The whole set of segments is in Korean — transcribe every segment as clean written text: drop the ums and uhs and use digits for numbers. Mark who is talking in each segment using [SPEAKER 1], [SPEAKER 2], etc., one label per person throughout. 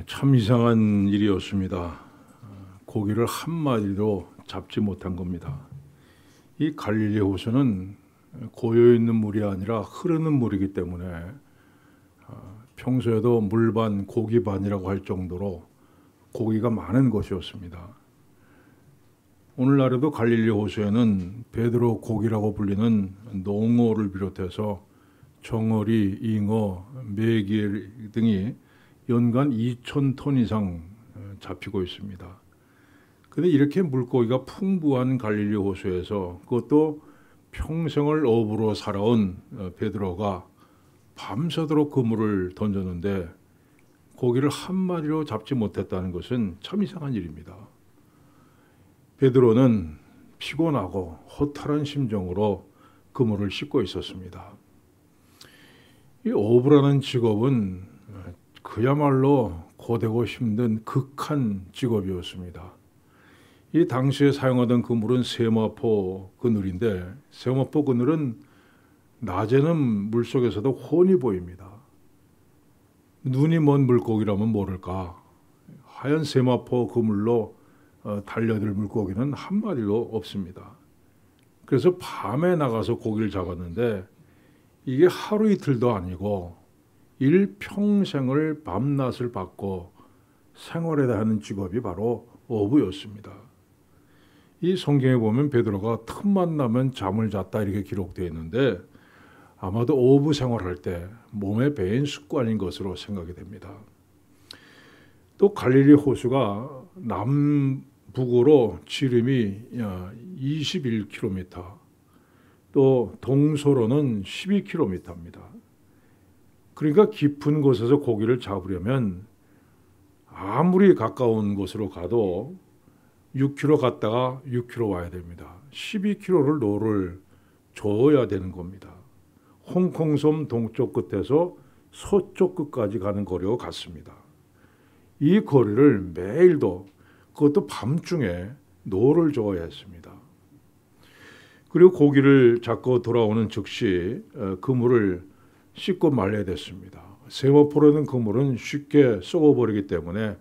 [SPEAKER 1] 참 이상한 일이었습니다. 고기를 한 마리도 잡지 못한 겁니다. 이 갈릴리 호수는 고여 있는 물이 아니라 흐르는 물이기 때문에 평소에도 물반 고기반이라고 할 정도로 고기가 많은 곳이었습니다. 오늘날에도 갈릴리 호수에는 베드로 고기라고 불리는 농어를 비롯해서 정어리, 잉어, 메기 등이 연간 2,000톤 이상 잡히고 있습니다. 그런데 이렇게 물고기가 풍부한 갈릴리 호수에서 그것도 평생을 어부로 살아온 베드로가 밤새도록 그물을 던졌는데 고기를 한 마리로 잡지 못했다는 것은 참 이상한 일입니다. 베드로는 피곤하고 허탈한 심정으로 그물을 씻고 있었습니다. 이 어부라는 직업은 그야말로 고되고 힘든 극한 직업이었습니다. 이 당시에 사용하던 그물은 세마포 그늘인데 세마포 그늘은 낮에는 물속에서도 훤히 보입니다. 눈이 먼 물고기라면 모를까. 하얀 세마포 그물로 달려들 물고기는 한 마리도 없습니다. 그래서 밤에 나가서 고기를 잡았는데 이게 하루 이틀도 아니고 일평생을 밤낮을 받고 생활해야 하는 직업이 바로 어부였습니다. 이 성경에 보면 베드로가 틈만 나면 잠을 잤다 이렇게 기록되어 있는데 아마도 어부 생활할 때 몸에 배인 습관인 것으로 생각이 됩니다. 또 갈릴리 호수가 남북으로 지름이 21km, 또 동서로는 12km입니다. 그러니까 깊은 곳에서 고기를 잡으려면 아무리 가까운 곳으로 가도 6km 갔다가 6km 와야 됩니다. 12km를 노를 저어야 되는 겁니다. 홍콩섬 동쪽 끝에서 서쪽 끝까지 가는 거리와 같습니다. 이 거리를 매일도 그것도 밤중에 노를 저어야 했습니다. 그리고 고기를 잡고 돌아오는 즉시 그물을 씻고 말려야 됐습니다. 세마포라는 그물은 쉽게 썩어버리기 때문에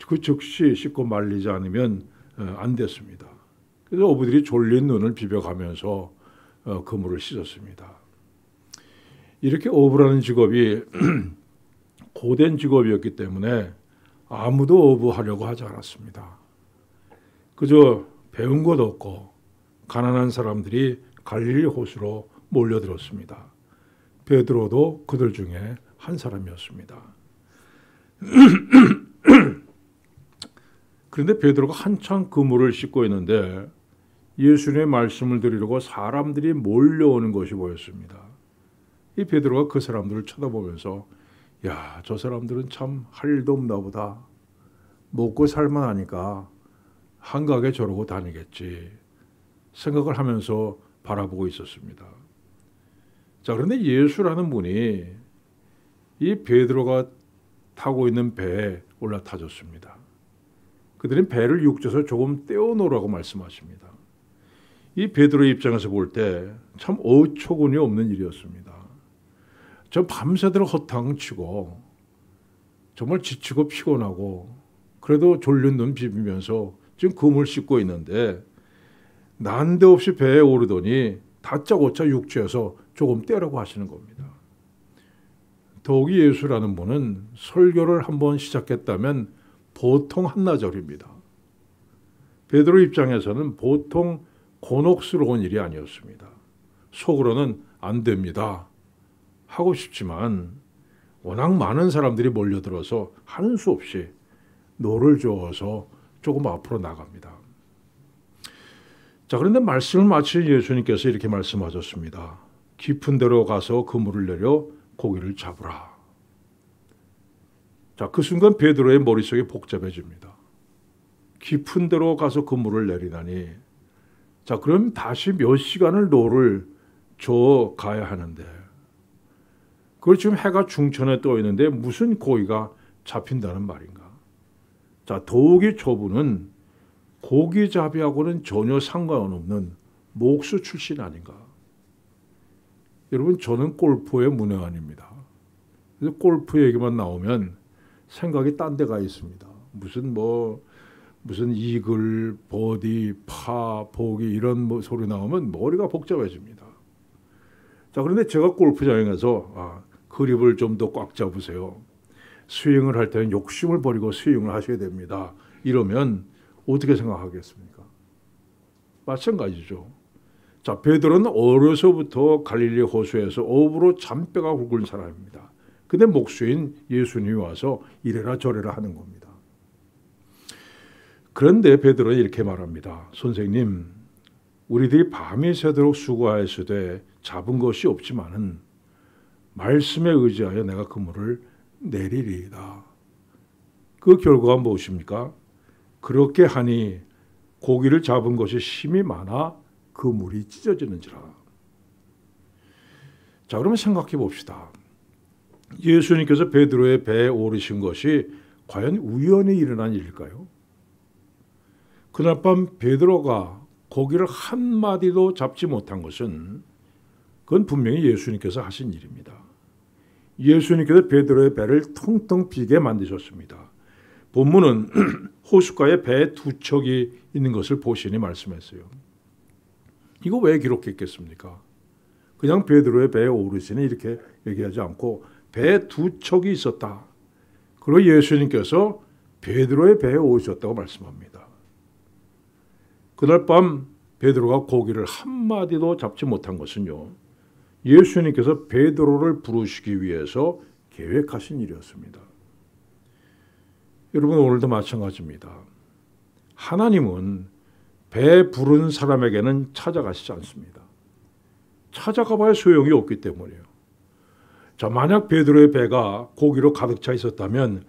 [SPEAKER 1] 그 즉시 씻고 말리지 않으면 안 됐습니다. 그래서 어부들이 졸린 눈을 비벼가면서 그물을 씻었습니다. 이렇게 어부라는 직업이 고된 직업이었기 때문에 아무도 어부하려고 하지 않았습니다. 그저 배운 것 없고 가난한 사람들이 갈릴리 호수로 몰려들었습니다. 베드로도 그들 중에 한 사람이었습니다. 그런데 베드로가 한창 그물을 씻고 있는데 예수님의 말씀을 드리려고 사람들이 몰려오는 것이 보였습니다. 이 베드로가 그 사람들을 쳐다보면서 야, 저 사람들은 참 할 일도 없나 보다. 먹고 살만하니까 한가하게 저러고 다니겠지 생각을 하면서 바라보고 있었습니다. 자, 그런데 예수라는 분이 이 베드로가 타고 있는 배에 올라타줬습니다. 그들은 배를 육지에서 조금 떼어놓으라고 말씀하십니다. 이 베드로의 입장에서 볼 때 참 어처구니 없는 일이었습니다. 저 밤새도록 허탕치고 정말 지치고 피곤하고 그래도 졸린 눈 비비면서 지금 그물 씻고 있는데 난데없이 배에 오르더니 다짜고짜 육지에서 조금 떼라고 하시는 겁니다. 더욱이 예수라는 분은 설교를 한번 시작했다면 보통 한나절입니다. 베드로 입장에서는 보통 곤혹스러운 일이 아니었습니다. 속으로는 안 됩니다 하고 싶지만 워낙 많은 사람들이 몰려들어서 하는 수 없이 노를 저어서 조금 앞으로 나갑니다. 자, 그런데 말씀을 마친 예수님께서 이렇게 말씀하셨습니다. 깊은 데로 가서 그물을 내려 고기를 잡으라. 자, 그 순간 베드로의 머릿속이 복잡해집니다. 깊은 데로 가서 그물을 내리다니. 자, 그럼 다시 몇 시간을 노를 저어 가야 하는데 그걸 지금 해가 중천에 떠 있는데 무슨 고기가 잡힌다는 말인가? 자, 더욱이 저분은 고기잡이하고는 전혀 상관없는 목수 출신 아닌가? 여러분, 저는 골프의 문외한입니다. 그래서 골프 얘기만 나오면 생각이 딴 데가 있습니다. 무슨 이글, 버디, 파, 보기 이런 소리 나오면 머리가 복잡해집니다. 자, 그런데 제가 골프장에 가서 그립을 좀 더 꽉 잡으세요. 스윙을 할 때는 욕심을 버리고 스윙을 하셔야 됩니다. 이러면 어떻게 생각하겠습니까? 마찬가지죠. 자, 베드로는 어려서부터 갈릴리 호수에서 어부로 잔뼈가 굵은 사람입니다. 근데 목수인 예수님이 와서 이래라 저래라 하는 겁니다. 그런데 베드로는 이렇게 말합니다. 선생님, 우리들이 밤이 새도록 수고하였으되 잡은 것이 없지만은 말씀에 의지하여 내가 그물을 내리리이다. 그 결과가 무엇입니까? 그렇게 하니 고기를 잡은 것이 힘이 많아 그물이 찢어지는지라. 자, 그러면 생각해 봅시다. 예수님께서 베드로의 배에 오르신 것이 과연 우연히 일어난 일일까요? 그날 밤 베드로가 고기를 한 마디도 잡지 못한 것은 그건 분명히 예수님께서 하신 일입니다. 예수님께서 베드로의 배를 텅텅 비게 만드셨습니다. 본문은 호숫가에 배 두 척이 있는 것을 보시니 말씀했어요. 이거 왜 기록했겠습니까? 그냥 베드로의 배에 오르시니 이렇게 얘기하지 않고 배 두 척이 있었다. 그리고 예수님께서 베드로의 배에 오르셨다고 말씀합니다. 그날 밤 베드로가 고기를 한 마디도 잡지 못한 것은요, 예수님께서 베드로를 부르시기 위해서 계획하신 일이었습니다. 여러분, 오늘도 마찬가지입니다. 하나님은 배 부른 사람에게는 찾아가시지 않습니다. 찾아가 봐야 소용이 없기 때문이에요. 자, 만약 베드로의 배가 고기로 가득 차 있었다면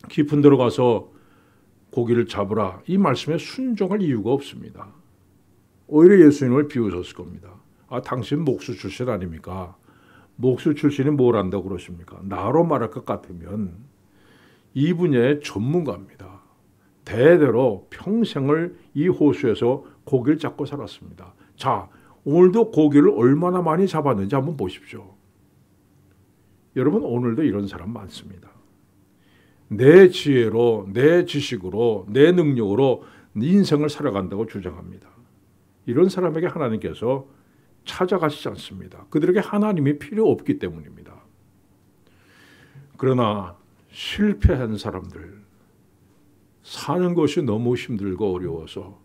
[SPEAKER 1] 깊은 데로 가서 고기를 잡으라, 이 말씀에 순종할 이유가 없습니다. 오히려 예수님을 비웃었을 겁니다. 당신 목수 출신 아닙니까? 목수 출신이 뭘 한다고 그러십니까? 나로 말할 것 같으면 이 분야의 전문가입니다. 대대로 평생을 이 호수에서 고기를 잡고 살았습니다. 자, 오늘도 고기를 얼마나 많이 잡았는지 한번 보십시오. 여러분, 오늘도 이런 사람 많습니다. 내 지혜로, 내 지식으로, 내 능력으로 인생을 살아간다고 주장합니다. 이런 사람에게 하나님께서 찾아가시지 않습니다. 그들에게 하나님이 필요 없기 때문입니다. 그러나 실패한 사람들, 사는 것이 너무 힘들고 어려워서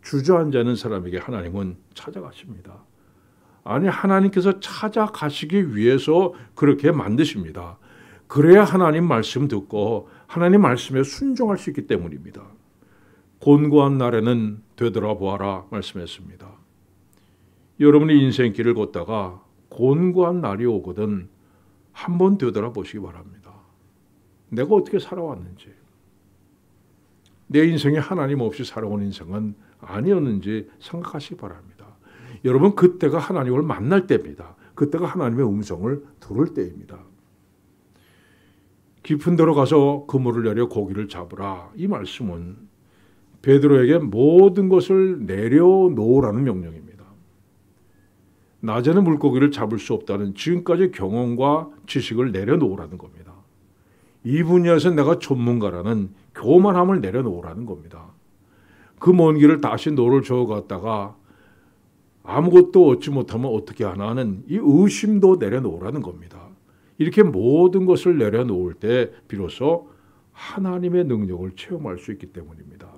[SPEAKER 1] 주저앉는 사람에게 하나님은 찾아가십니다. 아니, 하나님께서 찾아가시기 위해서 그렇게 만드십니다. 그래야 하나님 말씀 듣고 하나님 말씀에 순종할 수 있기 때문입니다. 곤고한 날에는 되돌아보아라 말씀했습니다. 여러분이 인생길을 걷다가 곤고한 날이 오거든 한번 되돌아보시기 바랍니다. 내가 어떻게 살아왔는지, 내 인생에 하나님 없이 살아온 인생은 아니었는지 생각하시기 바랍니다. 여러분, 그때가 하나님을 만날 때입니다. 그때가 하나님의 음성을 들을 때입니다. 깊은 데로 가서 그물을 내려 고기를 잡으라, 이 말씀은 베드로에게 모든 것을 내려놓으라는 명령입니다. 낮에는 물고기를 잡을 수 없다는 지금까지 경험과 지식을 내려놓으라는 겁니다. 이 분야에서 내가 전문가라는 교만함을 내려놓으라는 겁니다. 그 먼 길을 다시 노를 저어갔다가 아무것도 얻지 못하면 어떻게 하나 하는 이 의심도 내려놓으라는 겁니다. 이렇게 모든 것을 내려놓을 때 비로소 하나님의 능력을 체험할 수 있기 때문입니다.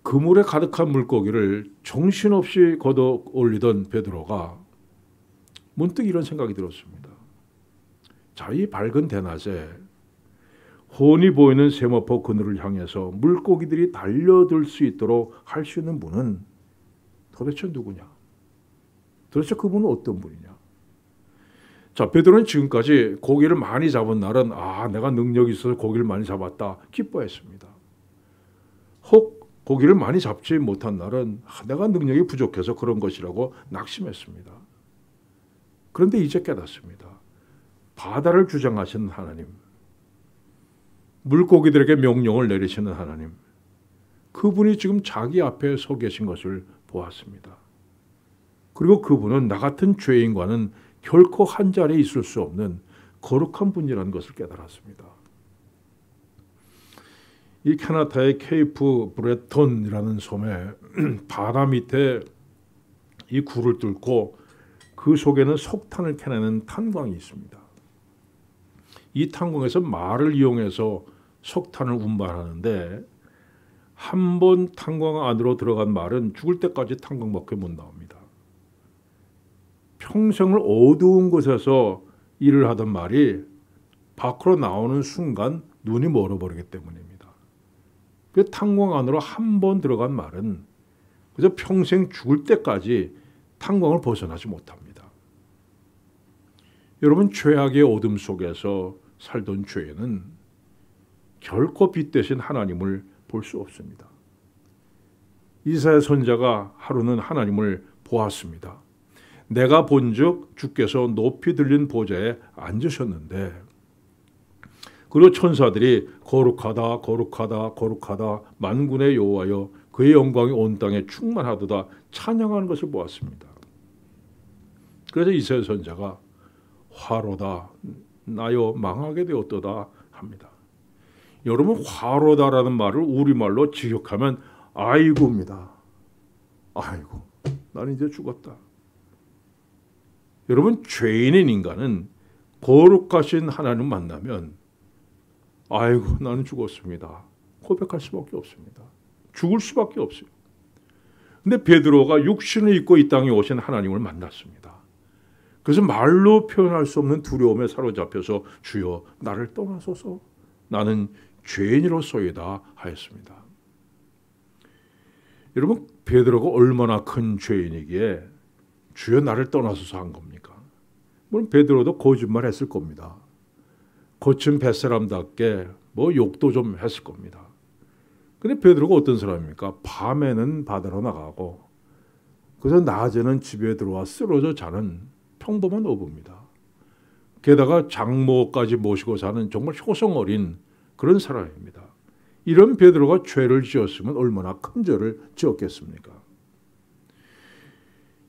[SPEAKER 1] 그물에 가득한 물고기를 정신없이 걷어 올리던 베드로가 문득 이런 생각이 들었습니다. 자, 이 밝은 대낮에 훤히 보이는 세마포 그늘을 향해서 물고기들이 달려들 수 있도록 할 수 있는 분은 도대체 누구냐? 도대체 그분은 어떤 분이냐? 자, 베드로는 지금까지 고기를 많이 잡은 날은 내가 능력이 있어서 고기를 많이 잡았다 기뻐했습니다. 혹 고기를 많이 잡지 못한 날은 내가 능력이 부족해서 그런 것이라고 낙심했습니다. 그런데 이제 깨닫습니다. 바다를 주장하시는 하나님, 물고기들에게 명령을 내리시는 하나님, 그분이 지금 자기 앞에 서 계신 것을 보았습니다. 그리고 그분은 나 같은 죄인과는 결코 한 자리에 있을 수 없는 거룩한 분이라는 것을 깨달았습니다. 이 캐나다의 케이프 브레톤이라는 섬에 바다 밑에 이 굴을 뚫고 그 속에는 석탄을 캐내는 탄광이 있습니다. 이 탄광에서 말을 이용해서 석탄을 운반하는데 한 번 탄광 안으로 들어간 말은 죽을 때까지 탄광밖에 못 나옵니다. 평생을 어두운 곳에서 일을 하던 말이 밖으로 나오는 순간 눈이 멀어버리기 때문입니다. 그 탄광 안으로 한 번 들어간 말은 그래서 평생 죽을 때까지 탄광을 벗어나지 못합니다. 여러분, 죄악의 어둠 속에서 살던 죄인은 결코 빛 대신 하나님을 볼 수 없습니다. 이사야 선지자가 하루는 하나님을 보았습니다. 내가 본즉 주께서 높이 들린 보좌에 앉으셨는데, 그리고 천사들이 거룩하다 거룩하다 거룩하다 만군의 여호와여 그의 영광이 온 땅에 충만하도다 찬양하는 것을 보았습니다. 그래서 이사야 선지자가 화로다 나여 망하게 되었도다 합니다. 여러분, 화로다라는 말을 우리말로 직역하면 아이고입니다. 아이고, 나는 이제 죽었다. 여러분, 죄인인 인간은 거룩하신 하나님 만나면 아이고, 나는 죽었습니다. 고백할 수밖에 없습니다. 죽을 수밖에 없어요. 근데 베드로가 육신을 입고 이 땅에 오신 하나님을 만났습니다. 그래서 말로 표현할 수 없는 두려움에 사로잡혀서 주여 나를 떠나소서 나는 죄인으로서이다 하였습니다. 여러분, 베드로가 얼마나 큰 죄인이기에 주여 나를 떠나소서 한 겁니까? 물론 베드로도 거짓말했을 겁니다. 거친 뱃사람답게 욕도 좀 했을 겁니다. 근데 베드로가 어떤 사람입니까? 밤에는 바다로 나가고 그래서 낮에는 집에 들어와 쓰러져 자는 평범한 어부입니다. 게다가 장모까지 모시고 사는 정말 효성 어린 그런 사람입니다. 이런 베드로가 죄를 지었으면 얼마나 큰 죄를 지었겠습니까?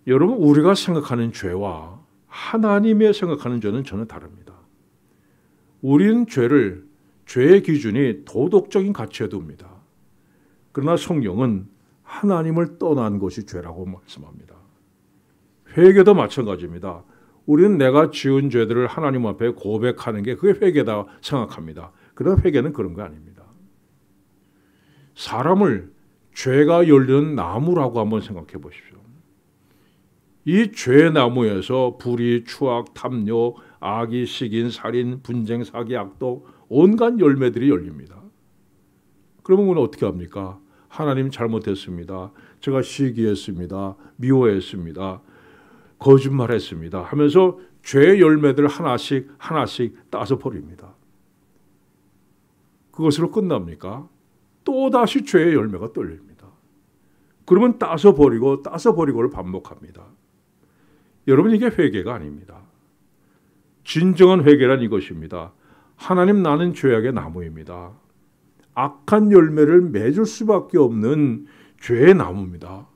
[SPEAKER 1] 여러분, 우리가 생각하는 죄와 하나님의 생각하는 죄는 전혀 다릅니다. 우리는 죄의 기준이 도덕적인 가치에 둡니다. 그러나 성경은 하나님을 떠난 것이 죄라고 말씀합니다. 회개도 마찬가지입니다. 우리는 내가 지은 죄들을 하나님 앞에 고백하는 게 그게 회개다 생각합니다. 그러나 회개는 그런 거 아닙니다. 사람을 죄가 열리는 나무라고 한번 생각해 보십시오. 이 죄의 나무에서 불의, 추악, 탐욕, 악의, 식인, 살인, 분쟁, 사기, 악독 온갖 열매들이 열립니다. 그러면 우리는 어떻게 합니까? 하나님 잘못했습니다. 제가 시기했습니다. 미워했습니다. 거짓말했습니다. 하면서 죄의 열매들 하나씩 하나씩 따서 버립니다. 그것으로 끝납니까? 또다시 죄의 열매가 떨립니다. 그러면 따서 버리고를 반복합니다. 여러분, 이게 회개가 아닙니다. 진정한 회개란 이것입니다. 하나님, 나는 죄악의 나무입니다. 악한 열매를 맺을 수밖에 없는 죄의 나무입니다.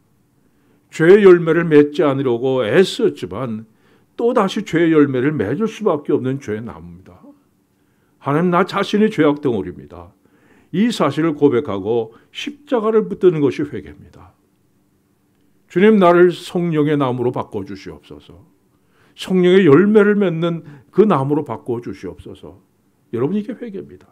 [SPEAKER 1] 죄의 열매를 맺지 않으려고 애썼지만 또다시 죄의 열매를 맺을 수밖에 없는 죄의 나무입니다. 하나님, 나 자신이 죄악 덩어리입니다. 이 사실을 고백하고 십자가를 붙드는 것이 회개입니다. 주님, 나를 성령의 나무로 바꿔주시옵소서. 성령의 열매를 맺는 그 나무로 바꿔주시옵소서. 여러분, 이게 회개입니다.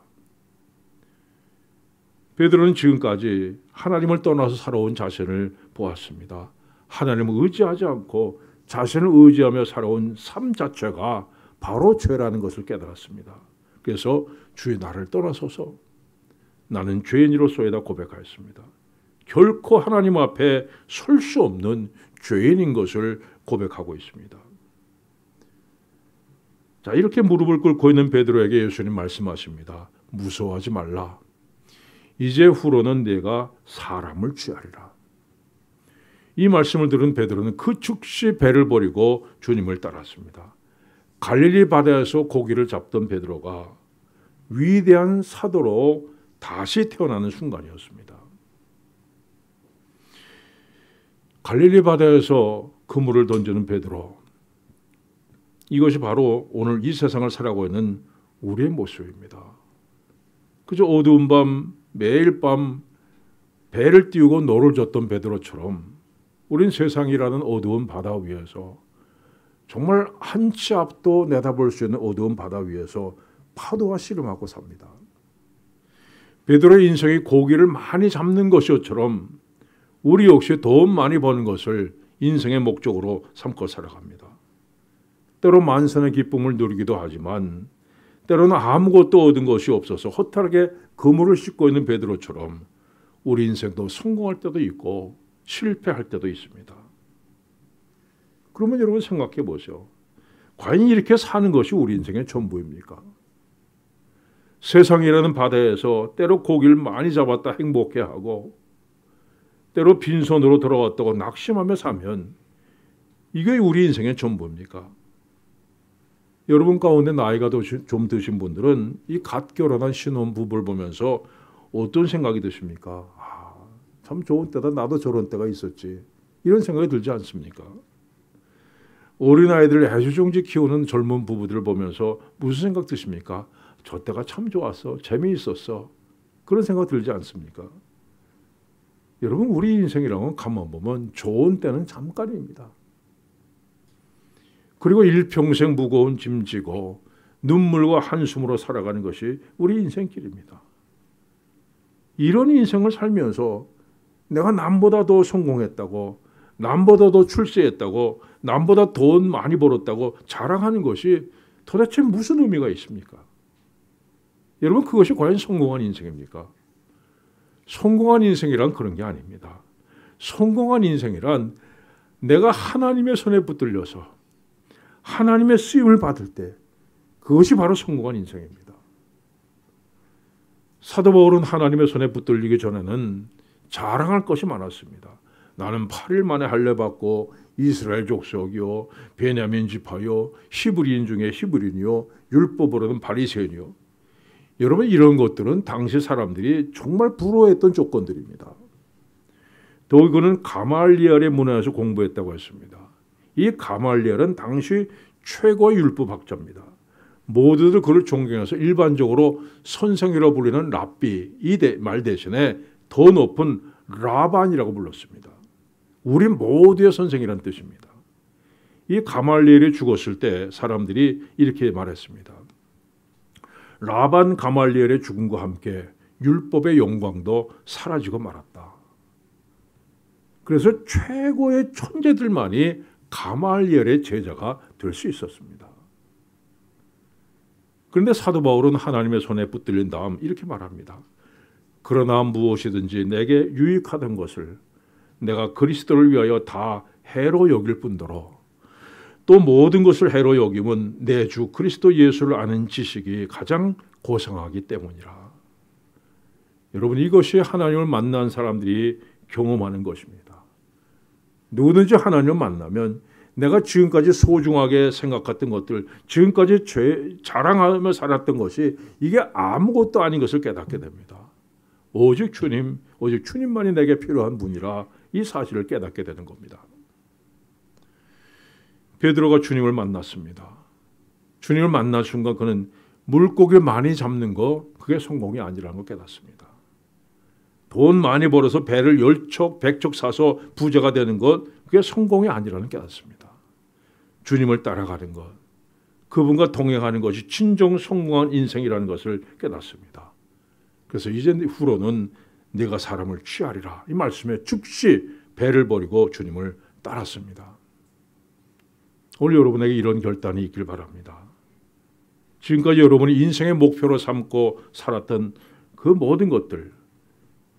[SPEAKER 1] 베드로는 지금까지 하나님을 떠나서 살아온 자신을 보았습니다. 하나님을 의지하지 않고 자신을 의지하며 살아온 삶 자체가 바로 죄라는 것을 깨달았습니다. 그래서 주의 나를 떠나소서 나는 죄인으로서이다 고백하였습니다. 결코 하나님 앞에 설 수 없는 죄인인 것을 고백하고 있습니다. 자, 이렇게 무릎을 꿇고 있는 베드로에게 예수님 말씀하십니다. 무서워하지 말라. 이제 후로는 내가 사람을 취하리라. 이 말씀을 들은 베드로는 그 즉시 배를 버리고 주님을 따랐습니다. 갈릴리 바다에서 고기를 잡던 베드로가 위대한 사도로 다시 태어나는 순간이었습니다. 갈릴리 바다에서 그물을 던지는 베드로, 이것이 바로 오늘 이 세상을 살아가고 있는 우리의 모습입니다. 그저 어두운 밤, 매일 밤 배를 띄우고 노를 젓던 베드로처럼 우린 세상이라는 어두운 바다 위에서 정말 한 치 앞도 내다볼 수 있는 어두운 바다 위에서 파도와 씨름하고 삽니다. 베드로의 인생이 고기를 많이 잡는 것이었처럼 우리 역시 돈 많이 버는 것을 인생의 목적으로 삼고 살아갑니다. 때로 만선의 기쁨을 누리기도 하지만 때로는 아무것도 얻은 것이 없어서 허탈하게 그물을 씻고 있는 베드로처럼 우리 인생도 성공할 때도 있고 실패할 때도 있습니다. 그러면 여러분 생각해 보세요. 과연 이렇게 사는 것이 우리 인생의 전부입니까? 세상이라는 바다에서 때로 고기를 많이 잡았다 행복해하고 때로 빈손으로 돌아왔다고 낙심하며 사면 이게 우리 인생의 전부입니까? 여러분 가운데 나이가 좀 드신 분들은 이 갓 결혼한 신혼부부를 보면서 어떤 생각이 드십니까? 참 좋은 때다. 나도 저런 때가 있었지. 이런 생각이 들지 않습니까? 어린아이들을 애주종지 키우는 젊은 부부들을 보면서 무슨 생각 드십니까? 저 때가 참 좋았어. 재미있었어. 그런 생각 들지 않습니까? 여러분 우리 인생이라는 건 가만 보면 좋은 때는 잠깐입니다. 그리고 일평생 무거운 짐 지고 눈물과 한숨으로 살아가는 것이 우리 인생길입니다. 이런 인생을 살면서 내가 남보다 더 성공했다고, 남보다 더 출세했다고, 남보다 돈 많이 벌었다고 자랑하는 것이 도대체 무슨 의미가 있습니까? 여러분 그것이 과연 성공한 인생입니까? 성공한 인생이란 그런 게 아닙니다. 성공한 인생이란 내가 하나님의 손에 붙들려서 하나님의 쓰임을 받을 때 그것이 바로 성공한 인생입니다. 사도 바울은 하나님의 손에 붙들리기 전에는 자랑할 것이 많았습니다. 나는 8일 만에 할례 받고 이스라엘 족속이요 베냐민 지파요 히브리인 중에 히브리인이요 율법으로는 바리새인이요. 여러분 이런 것들은 당시 사람들이 정말 부러워했던 조건들입니다. 또 그는 가말리엘의 문화에서 공부했다고 했습니다. 이 가말리엘은 당시 최고의 율법학자입니다. 모두들 그를 존경해서 일반적으로 선생이라고 불리는 랍비 이 말 대신에 더 높은 라반이라고 불렀습니다. 우리 모두의 선생이라는 뜻입니다. 이 가말리엘이 죽었을 때 사람들이 이렇게 말했습니다. 라반 가말리엘의 죽음과 함께 율법의 영광도 사라지고 말았다. 그래서 최고의 천재들만이 가말리엘의 제자가 될 수 있었습니다. 그런데 사도 바울은 하나님의 손에 붙들린 다음 이렇게 말합니다. 그러나 무엇이든지 내게 유익하던 것을 내가 그리스도를 위하여 다 해로 여길 뿐더러 또 모든 것을 해로 여김은 내 주 그리스도 예수를 아는 지식이 가장 고상하기 때문이라. 여러분 이것이 하나님을 만난 사람들이 경험하는 것입니다. 누구든지 하나님을 만나면 내가 지금까지 소중하게 생각했던 것들, 지금까지 자랑하며 살았던 것이 이게 아무것도 아닌 것을 깨닫게 됩니다. 오직 주님만이 내게 필요한 분이라 이 사실을 깨닫게 되는 겁니다. 베드로가 주님을 만났습니다. 주님을 만난 순간 그는 물고기를 많이 잡는 거 그게 성공이 아니라는 걸 깨닫습니다. 돈 많이 벌어서 배를 10척, 100척 사서 부자가 되는 것 그게 성공이 아니라는 걸 깨닫습니다. 주님을 따라가는 것, 그분과 동행하는 것이 진정 성공한 인생이라는 것을 깨닫습니다. 그래서 이제 후로는 내가 사람을 취하리라 이 말씀에 즉시 배를 버리고 주님을 따랐습니다. 오늘 여러분에게 이런 결단이 있길 바랍니다. 지금까지 여러분이 인생의 목표로 삼고 살았던 그 모든 것들,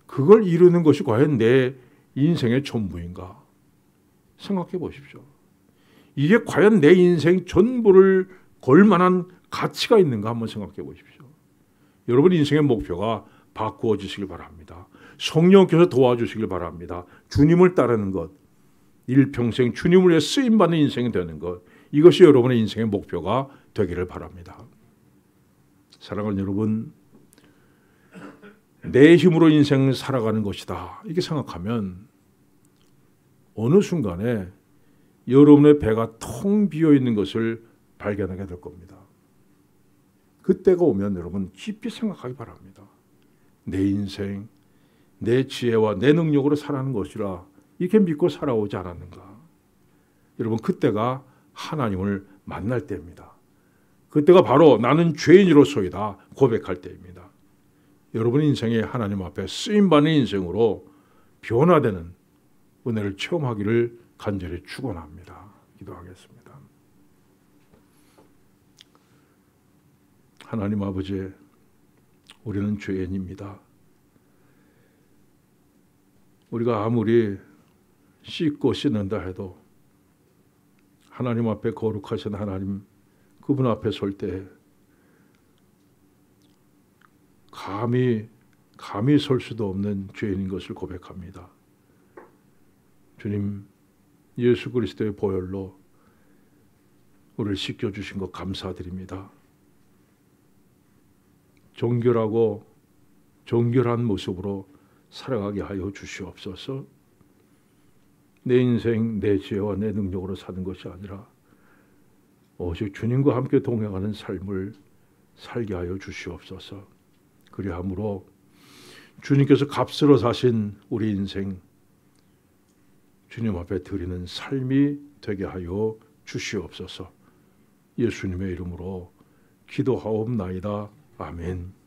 [SPEAKER 1] 그걸 이루는 것이 과연 내 인생의 전부인가? 생각해 보십시오. 이게 과연 내 인생 전부를 걸 만한 가치가 있는가 한번 생각해 보십시오. 여러분 인생의 목표가 바꾸어지시길 바랍니다. 성령께서 도와주시길 바랍니다. 주님을 따르는 것, 일평생 주님을 위해 쓰임받는 인생이 되는 것, 이것이 여러분의 인생의 목표가 되기를 바랍니다. 사랑하는 여러분, 내 힘으로 인생을 살아가는 것이다 이렇게 생각하면 어느 순간에 여러분의 배가 텅 비어있는 것을 발견하게 될 겁니다. 그때가 오면 여러분 깊이 생각하기 바랍니다. 내 인생, 내 지혜와 내 능력으로 살아가는 것이라 이렇게 믿고 살아오지 않았는가. 여러분 그때가 하나님을 만날 때입니다. 그때가 바로 나는 죄인으로서이다 고백할 때입니다. 여러분 인생에 하나님 앞에 쓰임받는 인생으로 변화되는 은혜를 체험하기를 간절히 축원합니다. 기도하겠습니다. 하나님 아버지, 우리는 죄인입니다. 우리가 아무리 씻고 씻는다 해도 하나님 앞에 거룩하신 하나님 그분 앞에 설 때 감히 설 수도 없는 죄인인 것을 고백합니다. 주님, 예수 그리스도의 보혈로 우리를 씻겨주신 것 감사드립니다. 정결하고 정결한 모습으로 살아가게 하여 주시옵소서. 내 인생, 내 지혜와 내 능력으로 사는 것이 아니라 오직 주님과 함께 동행하는 삶을 살게 하여 주시옵소서. 그리함으로 주님께서 값으로 사신 우리 인생 주님 앞에 드리는 삶이 되게 하여 주시옵소서. 예수님의 이름으로 기도하옵나이다. 아멘.